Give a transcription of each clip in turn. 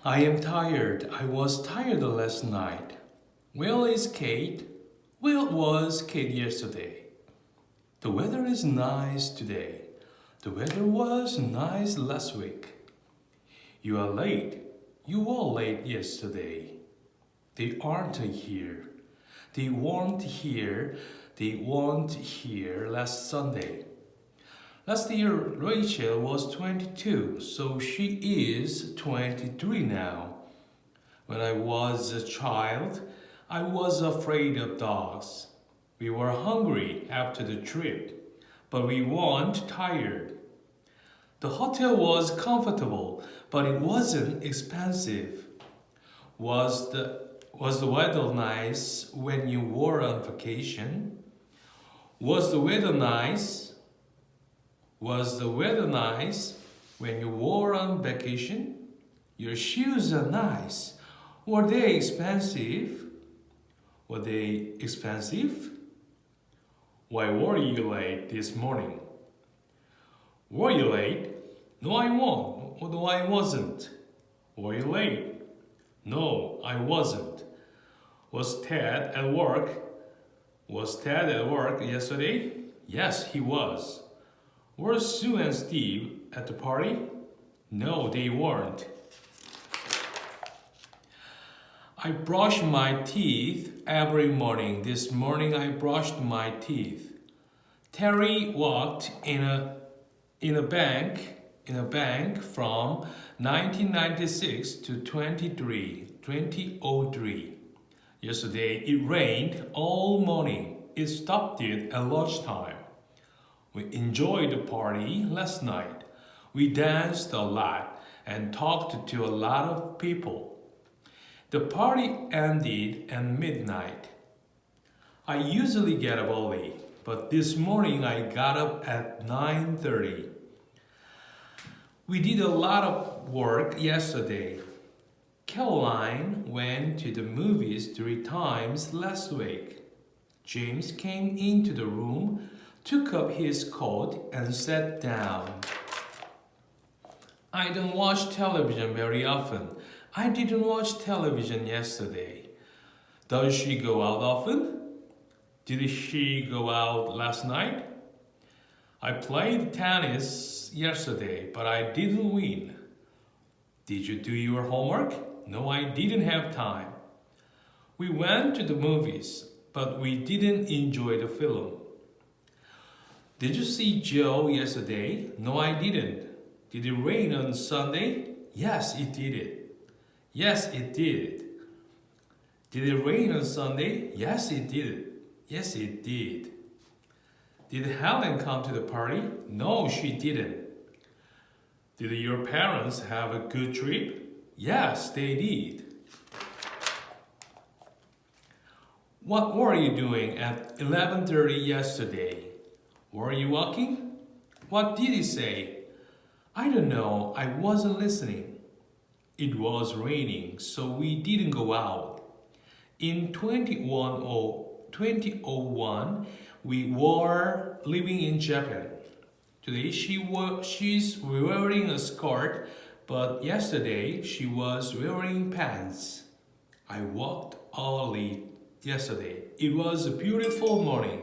I am tired. I was tired last night. Where is Kate? Where was Kate yesterday? The weather is nice today. The weather was nice last week. You are late. You were late yesterday. They aren't here. They weren't here. They weren't here last Sunday. Last year, Rachel was 22, so she is 23 now. When I was a child, I was afraid of dogs. We were hungry after the trip, but we weren't tired. The hotel was comfortable, but it wasn't expensive. Was the weather nice when you were on vacation? Was the weather nice? Was the weather nice when you were on vacation? Your shoes are nice. Were they expensive? Were they expensive? Why were you late this morning? Were you late? No, I won't. No, I wasn't. Were you late? No, I wasn't. Was Ted at work? Was Ted at work yesterday? Yes, he was. Were Sue and Steve at the party? No, they weren't. I brush my teeth every morning. This morning I brushed my teeth. Terry worked in a bank from 1996 to 2003. Yesterday it rained all morning. It stopped it at lunchtime. We enjoyed the party last night. We danced a lot and talked to a lot of people. The party ended at midnight. I usually get up early, but this morning I got up at 9:30. We did a lot of work yesterday. Caroline went to the movies 3 times last week. James came into the room, took up his coat and sat down. I don't watch television very often. I didn't watch television yesterday. Does she go out often? Did she go out last night? I played tennis yesterday, but I didn't win. Did you do your homework? No, I didn't have time. We went to the movies, but we didn't enjoy the film. Did you see Joe yesterday? No, I didn't. Did it rain on Sunday? Yes, it did. Yes, it did. Did it rain on Sunday? Yes, it did. Yes, it did. Did Helen come to the party? No, she didn't. Did your parents have a good trip? Yes, they did. What were you doing at 11:30 yesterday? Were you walking? What did he say? I don't know. I wasn't listening. It was raining, so we didn't go out. In 2001, we were living in Japan. Today she's wearing a skirt, but yesterday she was wearing pants. I walked early yesterday. It was a beautiful morning.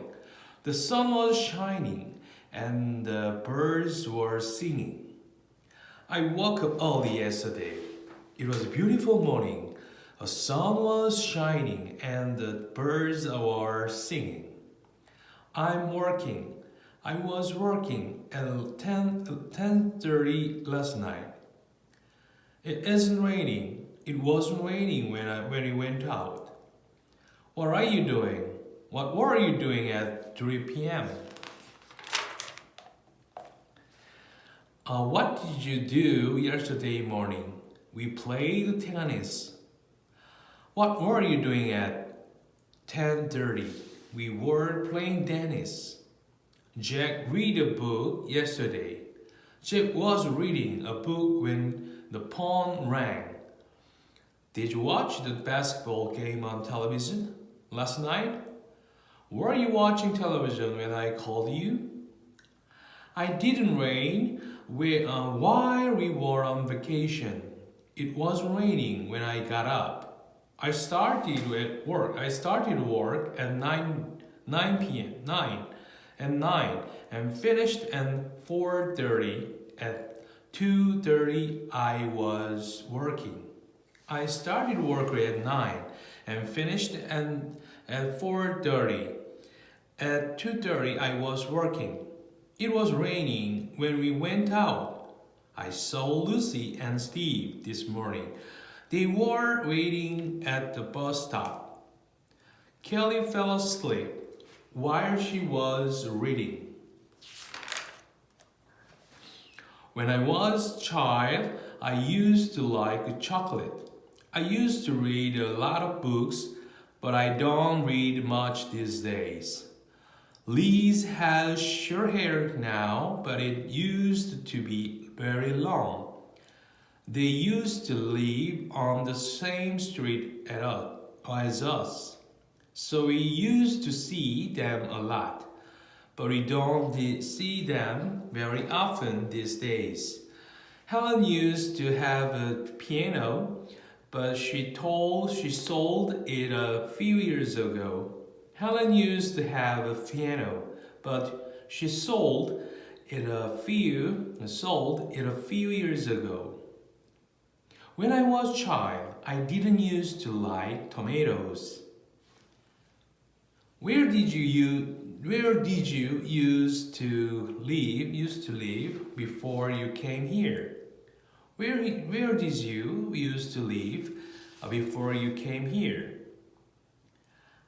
The sun was shining and the birds were singing. I woke up early yesterday. It was a beautiful morning. The sun was shining and the birds were singing. I'm working. I was working at 10:30 last night. It isn't raining. It wasn't raining when we went out. What are you doing? What were you doing at 3 p.m.? What did you do yesterday morning? We played tennis. What were you doing at 10:30? We were playing tennis. Jack read a book yesterday. Jack was reading a book when the phone rang. Did you watch the basketball game on television last night? Were you watching television when I called you? I didn't rain while we were on vacation. It was raining when I got up. I started work at 9 p.m. 9 and finished at 4:30. At 2:30 I was working. I started work at 9 and finished at 4:30. At 2:30 I was working. It was raining when we went out. I saw Lucy and Steve this morning. They were waiting at the bus stop. Kelly fell asleep while she was reading. When I was a child, I used to like chocolate. I used to read a lot of books, but I don't read much these days. Liz has short hair now, but it used to be very long. They used to live on the same street as us, so we used to see them a lot, but we don't see them very often these days. Helen used to have a piano, but she sold it a few years ago. Helen used to have a piano, but she sold it a few years ago. When I was a child, I didn't used to like tomatoes. Where did you used to live before you came here? Where did you used to live before you came here?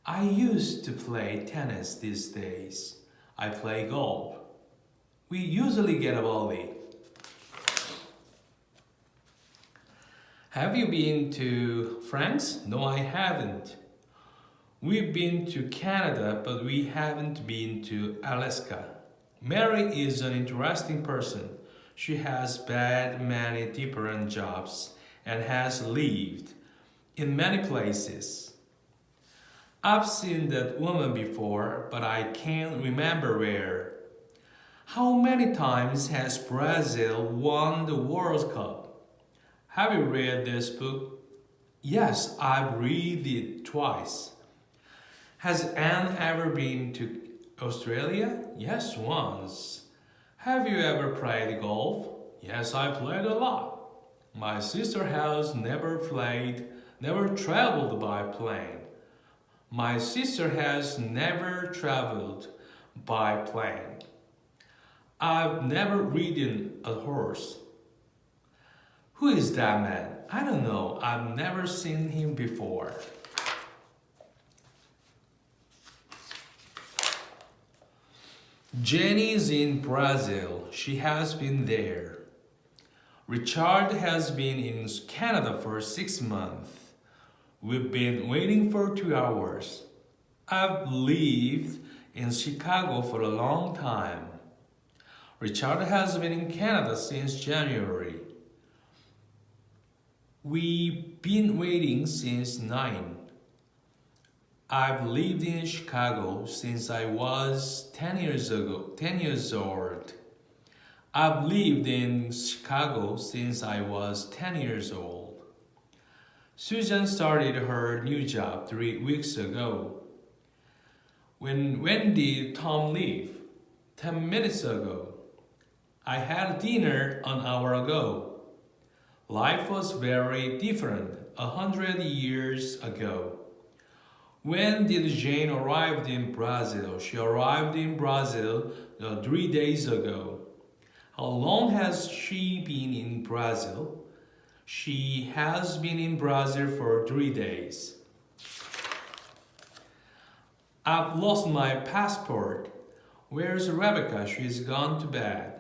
I used to play tennis these days. I play golf. We usually get a volley. Have you been to France? No, I haven't. We've been to Canada, but we haven't been to Alaska. Mary is an interesting person. She has had many different jobs and has lived in many places. I've seen that woman before, but I can't remember where. How many times has Brazil won the World Cup? Have you read this book? Yes, I've read it twice. Has Anne ever been to Australia? Yes, once. Have you ever played golf? Yes, I played a lot. My sister has never traveled by plane. My sister has never traveled by plane. I've never ridden a horse. Who is that man? I don't know. I've never seen him before. Jenny's in Brazil. She has been there. Richard has been in Canada for 6 months. We've been waiting for 2 hours. I've lived in Chicago for a long time. Richard has been in Canada since January. We've been waiting since 9. I've lived in Chicago since I was 10 years old. I've lived in Chicago since I was 10 years old. Susan started her new job 3 weeks ago. When did Tom leave? 10 minutes ago. I had dinner an hour ago. Life was very different 100 years ago. When did Jane arrive in Brazil? She arrived in Brazil 3 days ago. How long has she been in Brazil? She has been in Brazil for 3 days. I've lost my passport. Where's Rebecca? She's gone to bed.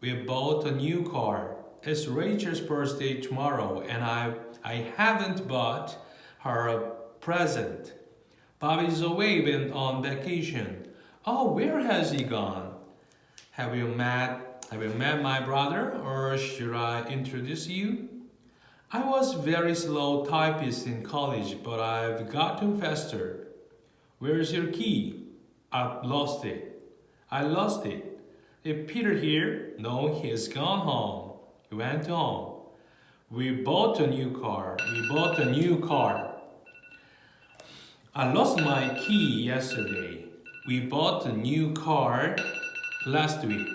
We bought a new car. It's Rachel's birthday tomorrow, and I haven't bought her a present. Bobby's away and on vacation. Oh, where has he gone? Have you met my brother, or should I introduce you? I was very slow typist in college, but I've gotten faster. Where's your key? I lost it. Is Peter here? No, he's gone home. He went home. We bought a new car. We bought a new car. I lost my key yesterday. We bought a new car last week.